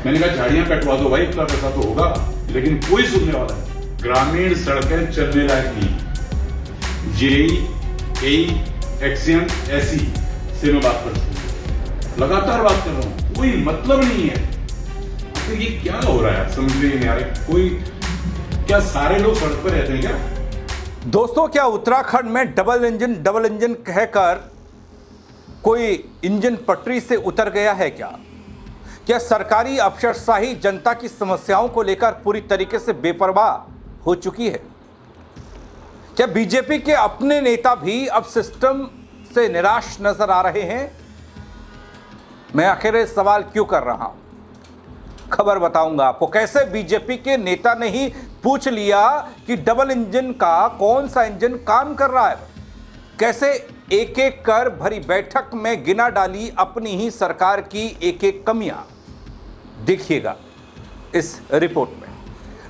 मैंने कहा झाड़ियां कटवा दो भाई, इतना पैसा तो होगा, लेकिन कोई सुनने वाला नहीं। ग्रामीण सड़कें चलने लायक नहीं। जेई, एक्सियन, एसी से मैं बात कर रहा हूं, लगातार बात कर रहा हूं, कोई मतलब नहीं है। तो ये क्या हो रहा है समझ में नहीं आ रहा। कोई क्या सारे लोग सड़क पर रहते हैं क्या? दोस्तों, क्या उत्तराखंड में डबल इंजन कहकर कोई इंजन पटरी से उतर गया है क्या सरकारी अफसरशाही जनता की समस्याओं को लेकर पूरी तरीके से बेपरवाह हो चुकी है? क्या बीजेपी के अपने नेता भी अब सिस्टम से निराश नजर आ रहे हैं? मैं आखिर ये सवाल क्यों कर रहा हूं, खबर बताऊंगा आपको। कैसे बीजेपी के नेता ने ही पूछ लिया कि डबल इंजन का कौन सा इंजन काम कर रहा है। कैसे एक एक कर भरी बैठक में गिना डाली अपनी ही सरकार की एक एक कमियां, देखिएगा इस रिपोर्ट में।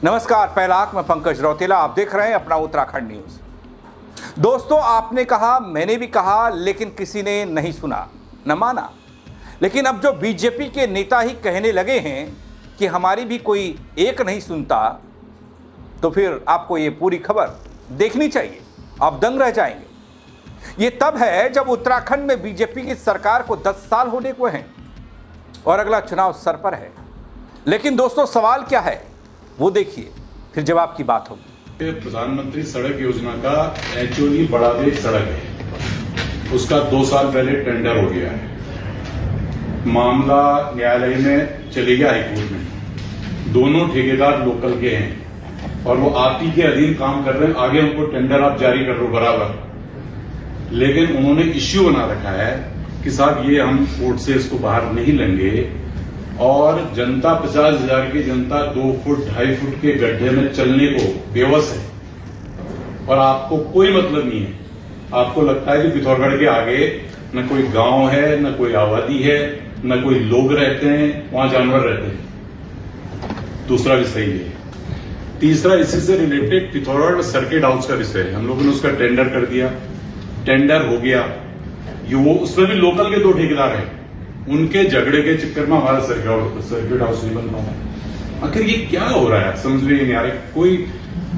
नमस्कार, पहला आंख में पंकज रौतेला, आप देख रहे हैं अपना उत्तराखंड न्यूज। दोस्तों, आपने कहा, मैंने भी कहा, लेकिन किसी ने नहीं सुना, न माना। लेकिन अब जो बीजेपी के नेता ही कहने लगे हैं कि हमारी भी कोई एक नहीं सुनता, तो फिर आपको ये पूरी खबर देखनी चाहिए, आप दंग रह जाएंगे। ये तब है जब उत्तराखंड में बीजेपी की सरकार को 10 साल होने को हैं और अगला चुनाव सर पर है। लेकिन दोस्तों, सवाल क्या है वो देखिए, फिर जवाब की बात होगी। प्रधानमंत्री सड़क योजना का एचओडी बड़ा देश सड़क है, उसका 2 साल पहले टेंडर हो गया है। मामला न्यायालय में चले गया, हाईकोर्ट में। दोनों ठेकेदार लोकल के हैं और वो आरटी के अधीन काम कर रहे हैं। आगे उनको टेंडर आप जारी कर लो बराबर, लेकिन उन्होंने इश्यू बना रखा है कि साहब ये हम कोर्ट से इसको बाहर नहीं लेंगे, और जनता 50,000 की जनता 2 फुट 2.5 फुट के गड्ढे में चलने को बेवश है। और आपको कोई मतलब नहीं है। आपको लगता है कि पिथौरागढ़ के आगे न कोई गांव है, न कोई आबादी है, न कोई लोग रहते हैं, वहां जानवर रहते हैं। दूसरा विषय ये। तीसरा, इसी से रिलेटेड पिथौरागढ़ सर्किट हाउस का विषय है। हम लोगों ने उसका टेंडर कर दिया, टेंडर हो गया। वो उसमें भी लोकल के 2 ठेकेदार हैं, उनके झगड़े के चक्कर में हमारा सर्किट हाउस नहीं बन पाया। आखिर ये क्या हो रहा है समझ में नहीं आ रहा। कोई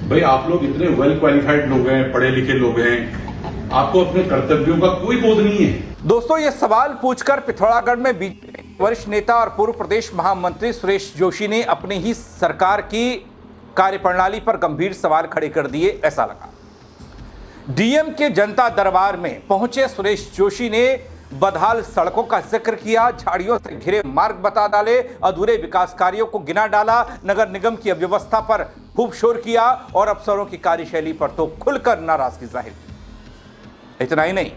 भाई, आप लोग इतने वेल क्वालिफाइड लोग हैं, पढ़े लिखे लोग हैं, आपको अपने कर्तव्यों का कोई बोध नहीं है। दोस्तों, ये सवाल पूछकर पिथौरागढ़ में बीजेपी वरिष्ठ नेता और पूर्व प्रदेश महामंत्री सुरेश जोशी ने अपनी ही सरकार की कार्यप्रणाली पर गंभीर सवाल खड़े कर दिए, ऐसा लगा। डीएम के जनता दरबार में पहुंचे सुरेश जोशी ने बदहाल सड़कों का जिक्र किया, झाड़ियों से घिरे मार्ग बता डाले, अधूरे विकास कार्यों को गिना डाला, नगर निगम की अव्यवस्था पर खूब शोर किया और अफसरों की कार्यशैली पर तो खुलकर नाराजगी जाहिर की। इतना ही नहीं,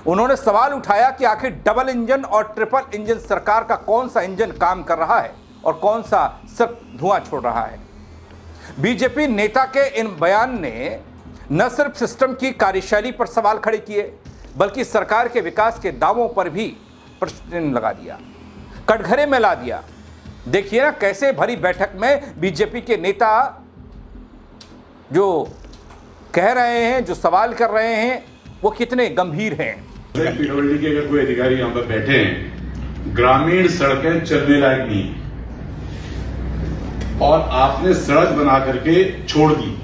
उन्होंने सवाल उठाया कि आखिर डबल इंजन और ट्रिपल इंजन सरकार का कौन सा इंजन काम कर रहा है और कौन सा सिर्फ धुआं छोड़ रहा है। बीजेपी नेता के इन बयान ने न सिर्फ सिस्टम की कार्यशैली पर सवाल खड़े किए, बल्कि सरकार के विकास के दावों पर भी प्रश्न लगा दिया, कटघरे में ला दिया। देखिए ना, कैसे भरी बैठक में बीजेपी के नेता जो कह रहे हैं, जो सवाल कर रहे हैं, वो कितने गंभीर हैं। पीडब्ल्यूडी के अगर कोई अधिकारी यहां पर बैठे हैं, ग्रामीण सड़कें चलने लायक नहीं, और आपने सड़क बना करके छोड़ दी।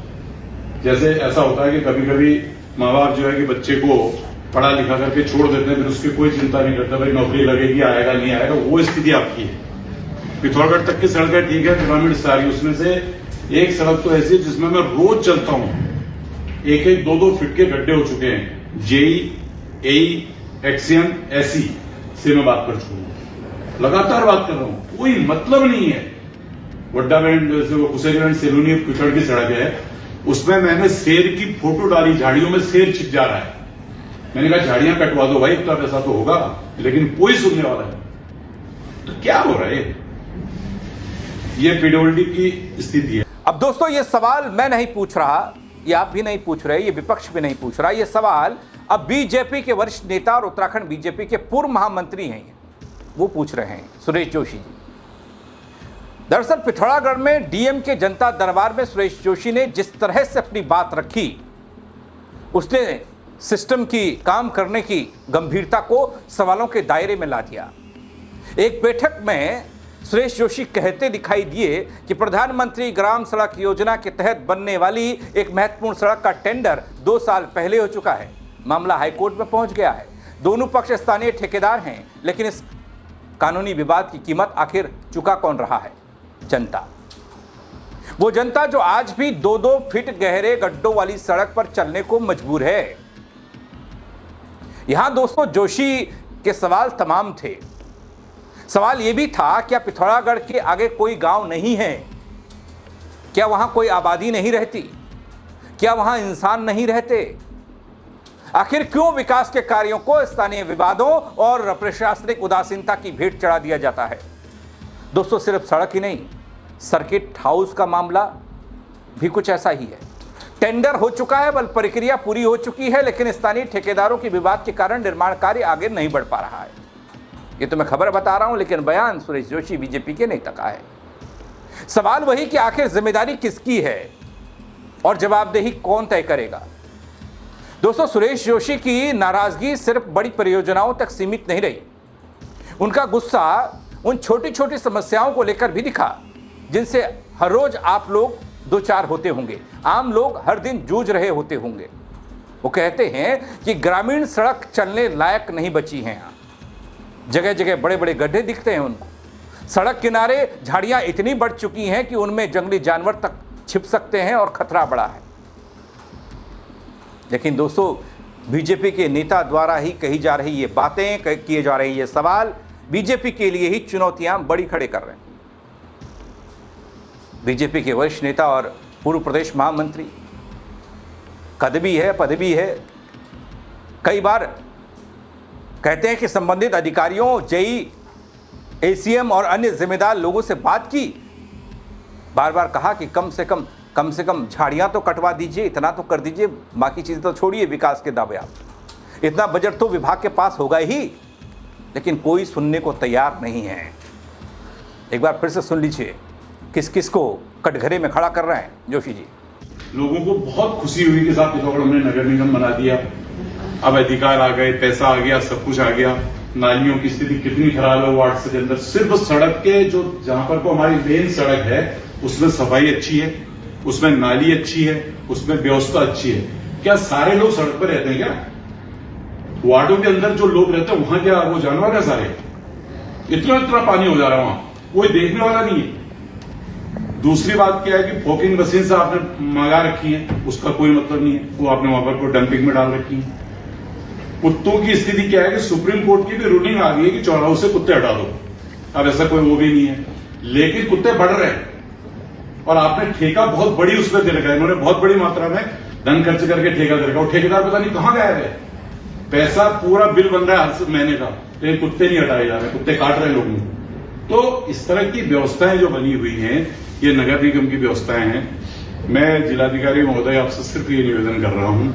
जैसे ऐसा होता है कि कभी कभी माँ बाप जो है कि बच्चे को पढ़ा लिखा करके छोड़ देते हैं, फिर उसकी कोई चिंता नहीं करता, भाई नौकरी लगेगी, आएगा नहीं आएगा, वो स्थिति आपकी है। पिथौरागढ़ तक की सड़कें ठीक है, ग्रामीण सारी, उसमें से एक सड़क तो ऐसी है जिसमें मैं रोज चलता हूं, 1-1, 2-2 फीट के गड्ढे हो चुके हैं। जेई, एक्सियन, एसी से मैं बात कर चुका हूं, लगातार बात कर रहा हूं, कोई मतलब नहीं है। वड्डा बैंड कुसेगंज सेलूनी पिछड़ की सड़क है, उसमें मैंने शेर की फोटो डाली, झाड़ियों में शेर छिप जा रहा है। मैंने कहा झाड़ियां कटवा दो भाई, इतना पैसा तो होगा, लेकिन कोई सुनने वाला नहीं। तो क्या हो रहा है? ये पीडब्ल्यूडी की स्थिति है। अब दोस्तों, ये सवाल मैं नहीं पूछ रहा, ये आप भी नहीं पूछ रहे, ये विपक्ष भी नहीं पूछ रहा। ये सवाल अब बीजेपी के वरिष्ठ नेता और उत्तराखंड बीजेपी के पूर्व महामंत्री हैं, वो पूछ रहे हैं, सुरेश जोशी जी। दरअसल पिथौरागढ़ में डीएम के जनता दरबार में सुरेश जोशी ने जिस तरह से अपनी बात रखी, उसने सिस्टम की काम करने की गंभीरता को सवालों के दायरे में ला दिया। एक बैठक में सुरेश जोशी कहते दिखाई दिए कि प्रधानमंत्री ग्राम सड़क योजना के तहत बनने वाली एक महत्वपूर्ण सड़क का टेंडर 2 साल पहले हो चुका है। मामला हाईकोर्ट में पहुंच गया है। दोनों पक्ष स्थानीय ठेकेदार हैं, लेकिन इस कानूनी विवाद की कीमत आखिर चुका कौन रहा है? जनता। वो जनता जो आज भी 2-2 फीट गहरे गड्ढों वाली सड़क पर चलने को मजबूर है। यहां दोस्तों जोशी के सवाल तमाम थे। सवाल यह भी था, क्या पिथौरागढ़ के आगे कोई गांव नहीं है? क्या वहां कोई आबादी नहीं रहती? क्या वहां इंसान नहीं रहते? आखिर क्यों विकास के कार्यों को स्थानीय विवादों और प्रशासनिक उदासीनता की भेंट चढ़ा दिया जाता है? दोस्तों सिर्फ सड़क ही नहीं, सर्किट हाउस का मामला भी कुछ ऐसा ही है। टेंडर हो चुका है, बल प्रक्रिया पूरी हो चुकी है, लेकिन स्थानीय ठेकेदारों के विवाद के कारण निर्माण कार्य आगे नहीं बढ़ पा रहा है। ये तो मैं खबर बता रहा हूं, लेकिन बयान सुरेश जोशी बीजेपी के नेता का है। सवाल वही कि आखिर जिम्मेदारी किसकी है और जवाबदेही कौन तय करेगा? दोस्तों सुरेश जोशी की नाराजगी सिर्फ बड़ी परियोजनाओं तक सीमित नहीं रही। उनका गुस्सा उन छोटी छोटी समस्याओं को लेकर भी दिखा, जिनसे हर रोज आप लोग दो चार होते होंगे, आम लोग हर दिन जूझ रहे होते होंगे। वो कहते हैं कि ग्रामीण सड़क चलने लायक नहीं बची हैं। यहाँ जगह जगह बड़े बड़े गड्ढे दिखते हैं उनको। सड़क किनारे झाड़ियां इतनी बढ़ चुकी हैं कि उनमें जंगली जानवर तक छिप सकते हैं और खतरा बड़ा है। लेकिन दोस्तों बीजेपी के नेता द्वारा ही कही जा रही ये बातें, किए जा रहे ये सवाल बीजेपी के लिए ही चुनौतियां बड़ी खड़े कर रहे हैं। बीजेपी के वरिष्ठ नेता और पूर्व प्रदेश महामंत्री, कदबी है, पदवी है, कई बार कहते हैं कि संबंधित अधिकारियों, जेई, एसीएम और अन्य जिम्मेदार लोगों से बात की, बार बार कहा कि कम से कम झाड़ियां तो कटवा दीजिए, इतना तो कर दीजिए, बाकी चीजें तो छोड़िए, विकास के दावे आप, इतना बजट तो विभाग के पास होगा ही। लेकिन कोई सुनने को तैयार नहीं है। एक बार फिर से सुन लीजिए किस किस को कटघरे में खड़ा कर रहे हैं जोशी जी। लोगों को बहुत खुशी हुई कि साहब पिथौरागढ़ में नगर निगम बना दिया, अब अधिकार आ गए, पैसा आ गया, सब कुछ आ गया। नालियों की स्थिति कितनी खराब है वार्ड के अंदर। सिर्फ सड़क के जो जहां पर को हमारी मेन सड़क है उसमें सफाई अच्छी है, उसमें नाली अच्छी है, उसमें व्यवस्था अच्छी है। क्या सारे लोग सड़क पर रहते हैं? क्या वार्डों के अंदर जो लोग रहते हैं वहां क्या वो जानवर है सारे? इतना पानी हो जा रहा है वहां, कोई देखने वाला नहीं है। दूसरी बात क्या है कि फॉगिंग मशीन से आपने मंगा रखी है, उसका कोई मतलब नहीं है, वो आपने वहां पर कोई डंपिंग में डाल रखी है। कुत्तों की स्थिति क्या है कि सुप्रीम कोर्ट की भी रूलिंग आ गई है कि चौराहों से कुत्ते हटा दो। अब ऐसा कोई वो भी नहीं है, लेकिन कुत्ते बढ़ रहे हैं और आपने ठेका बहुत बड़ी उसमें दे रखा है। इन्होंने बहुत बड़ी मात्रा में धन खर्च करके ठेका दे रखा है। ठेकेदार पता नहीं कहां गया है, पैसा पूरा बिल बन रहा है हर महीने का, लेकिन कुत्ते नहीं हटाए जा रहे, कुत्ते काट रहे हैं लोगों को। तो इस तरह की व्यवस्थाएं जो बनी हुई हैं, ये नगर निगम की व्यवस्थाएं हैं। मैं जिलाधिकारी महोदय आपसे सिर्फ ये निवेदन कर रहा हूं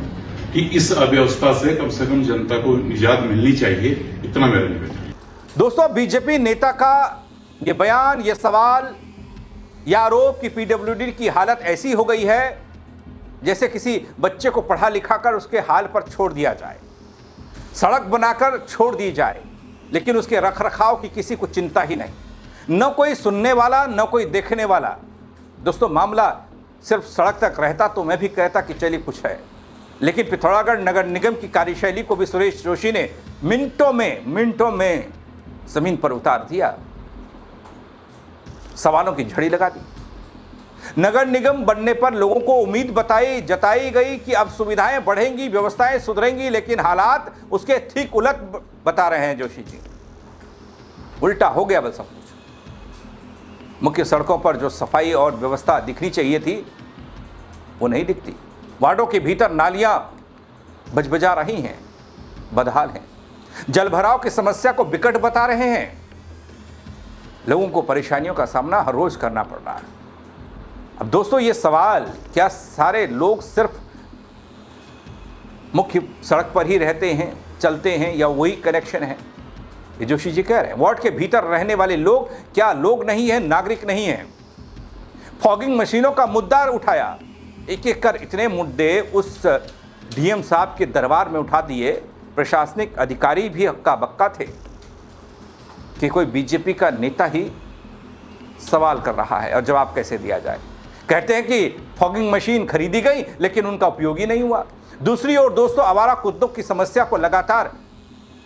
कि इस अव्यवस्था से कम जनता को निजात मिलनी चाहिए, इतना मेरा निवेदन है। दोस्तों बीजेपी नेता का ये बयान, ये सवाल या आरोप कि पीडब्ल्यूडी की हालत ऐसी हो गई है जैसे किसी बच्चे को पढ़ा लिखा कर उसके हाल पर छोड़ दिया जाए, सड़क बनाकर छोड़ दी जाए, लेकिन उसके रखरखाव की किसी को चिंता ही नहीं, न कोई सुनने वाला न कोई देखने वाला। दोस्तों मामला सिर्फ सड़क तक रहता तो मैं भी कहता कि चलिए कुछ है, लेकिन पिथौरागढ़ नगर निगम की कार्यशैली को भी सुरेश जोशी ने मिनटों में जमीन पर उतार दिया, सवालों की झड़ी लगा दी। नगर निगम बनने पर लोगों को उम्मीद जताई गई कि अब सुविधाएं बढ़ेंगी, व्यवस्थाएं सुधरेंगी, लेकिन हालात उसके ठीक उलट बता रहे हैं जोशी जी। उल्टा हो गया बल सब कुछ। मुख्य सड़कों पर जो सफाई और व्यवस्था दिखनी चाहिए थी वो नहीं दिखती। वार्डों के भीतर नालियां बजबजा रही हैं, बदहाल हैं, जलभराव की समस्या को विकट बता रहे हैं। लोगों को परेशानियों का सामना हर रोज करना पड़ रहा है। अब दोस्तों ये सवाल, क्या सारे लोग सिर्फ मुख्य सड़क पर ही रहते हैं, चलते हैं, या वही कनेक्शन है? ये जोशी जी कह रहे हैं वार्ड के भीतर रहने वाले लोग क्या लोग नहीं हैं, नागरिक नहीं हैं? फॉगिंग मशीनों का मुद्दा उठाया, एक एक कर इतने मुद्दे उस डीएम साहब के दरबार में उठा दिए। प्रशासनिक अधिकारी भी हक्का बक्का थे कि कोई बीजेपी का नेता ही सवाल कर रहा है और जवाब कैसे दिया जाए। कहते हैं कि फॉगिंग मशीन खरीदी गई लेकिन उनका उपयोग ही नहीं हुआ। दूसरी ओर दोस्तों, आवारा कुत्तों की समस्या को लगातार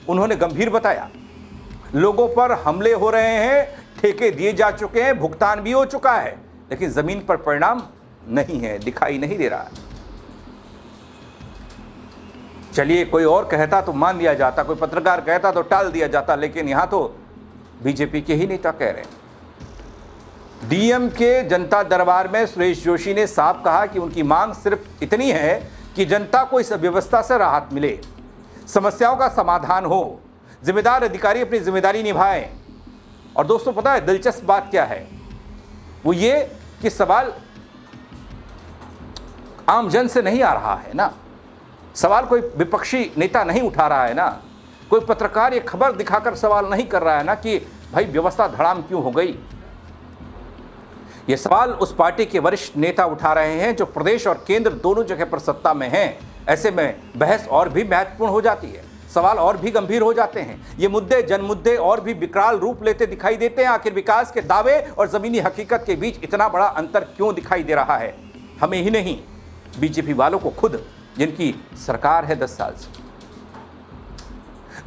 उन्होंने गंभीर बताया। लोगों पर हमले हो रहे हैं, ठेके दिए जा चुके हैं, भुगतान भी हो चुका है, लेकिन जमीन पर परिणाम नहीं है, दिखाई नहीं दे रहा। चलिए, कोई और कहता तो मान लिया जाता, कोई पत्रकार कहता तो टाल दिया जाता, लेकिन यहां तो बीजेपी के ही नेता कह रहे हैं। डीएम के जनता दरबार में सुरेश जोशी ने साफ कहा कि उनकी मांग सिर्फ इतनी है कि जनता को इस व्यवस्था से राहत मिले, समस्याओं का समाधान हो, जिम्मेदार अधिकारी अपनी जिम्मेदारी निभाएं। और दोस्तों, पता है दिलचस्प बात क्या है? वो ये कि सवाल आम जन से नहीं आ रहा है ना, सवाल कोई विपक्षी नेता नहीं उठा रहा है ना, कोई पत्रकार ये खबर दिखाकर सवाल नहीं कर रहा है ना कि भाई व्यवस्था धड़ाम क्यों हो गई। ये सवाल उस पार्टी के वरिष्ठ नेता उठा रहे हैं जो प्रदेश और केंद्र दोनों जगह पर सत्ता में हैं। ऐसे में बहस और भी महत्वपूर्ण हो जाती है, सवाल और भी गंभीर हो जाते हैं। ये मुद्दे जन मुद्दे और भी विकराल रूप लेते दिखाई देते हैं। आखिर विकास के दावे और जमीनी हकीकत के बीच इतना बड़ा अंतर क्यों दिखाई दे रहा है? हमें ही नहीं, बीजेपी वालों को खुद, जिनकी सरकार है 10 साल से।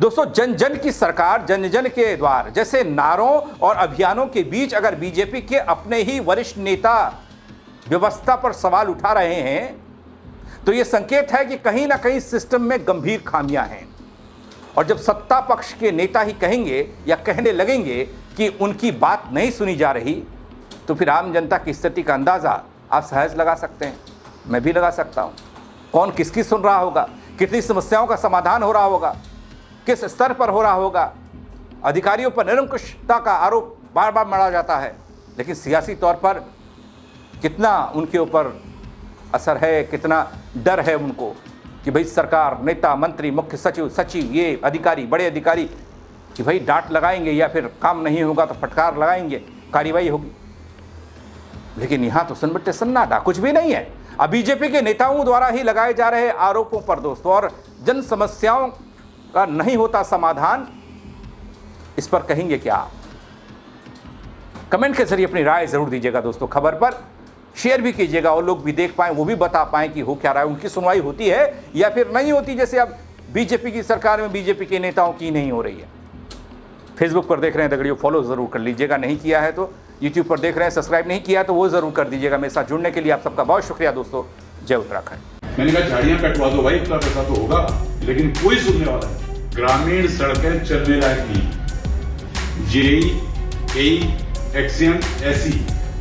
दोस्तों, जन जन की सरकार, जन जन के द्वार जैसे नारों और अभियानों के बीच अगर बीजेपी के अपने ही वरिष्ठ नेता व्यवस्था पर सवाल उठा रहे हैं तो यह संकेत है कि कहीं ना कहीं सिस्टम में गंभीर खामियां हैं। और जब सत्ता पक्ष के नेता ही कहेंगे या कहने लगेंगे कि उनकी बात नहीं सुनी जा रही, तो फिर आम जनता की स्थिति का अंदाजा आप सहज लगा सकते हैं, मैं भी लगा सकता हूं। कौन किसकी सुन रहा होगा, कितनी समस्याओं का समाधान हो रहा होगा, किस स्तर पर हो रहा होगा। अधिकारियों पर निरंकुशता का आरोप बार बार मढ़ा जाता है, लेकिन सियासी तौर पर कितना उनके ऊपर असर है, कितना डर है उनको कि भाई सरकार, नेता, मंत्री, मुख्य सचिव, ये अधिकारी, बड़े अधिकारी कि भाई डांट लगाएंगे या फिर काम नहीं होगा तो फटकार लगाएंगे, कार्रवाई होगी। लेकिन यहां तो सन्नाटे सन्नाटा, कुछ भी नहीं है। अब बीजेपी के नेताओं द्वारा ही लगाए जा रहे आरोपों पर दोस्तों, और जन समस्याओं का नहीं होता समाधान, इस पर कहेंगे क्या आप? कमेंट के जरिए अपनी राय जरूर दीजिएगा दोस्तों। खबर पर शेयर भी कीजिएगा और लोग भी देख पाएं, वो भी बता पाएं कि हो क्या रहा है, उनकी सुनवाई होती है या फिर नहीं होती, जैसे अब बीजेपी की सरकार में बीजेपी के नेताओं की नहीं हो रही है। फेसबुक पर देख रहे हैं दगड़ियों, फॉलो जरूर कर लीजिएगा, नहीं किया है तो। यूट्यूब पर देख रहे हैं, सब्सक्राइब नहीं किया तो वो जरूर कर दीजिएगा। मेरे साथ जुड़ने के लिए आप सबका बहुत शुक्रिया दोस्तों। जय उत्तराखंड। मैंने कहा झाड़ियां कटवा दो भाई, इतना पैसा तो होगा, लेकिन कोई सुनने वाला नहीं। ग्रामीण सड़कें चलने लायक नहीं। जेई, एक्सियन, ऐसी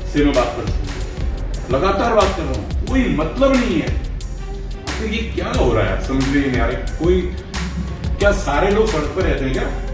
से मैं बात करता हूँ, लगातार बात कर रहा हूँ, कोई मतलब नहीं है। तो ये क्या हो रहा है समझ में नहीं आ रहा। कोई क्या सारे लोग सड़क पर रहते हैं क्या?